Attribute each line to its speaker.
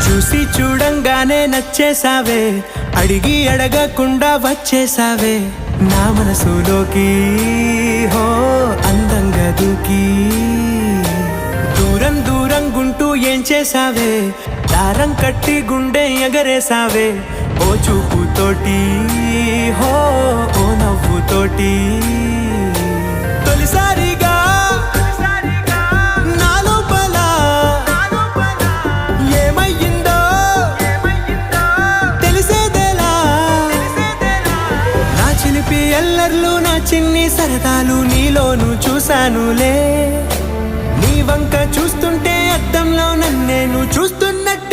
Speaker 1: చూసి చూడంగానే నచ్చేసావే, అడిగి అడగకుండా వచ్చేసావే నా మనసులోకి. హో అందంగా దూకి దూరం దూరం గుంటూ ఏం చేసావే, దారం కట్టి గుండె ఎగరేసావే ఓ చూపుతోటి. హో ఓ నవ్వుతోటి తొలిసారిగా నా లోపల ఏమయ్యిందో తెలిసేదేలా. నా చిలిపి ఎల్లర్లు నా చిన్ని సరదాలు నీలోను చూశానులే. నీ వంక చూస్తుంటే అద్దంలో నన్నేను చూస్తున్నట్టు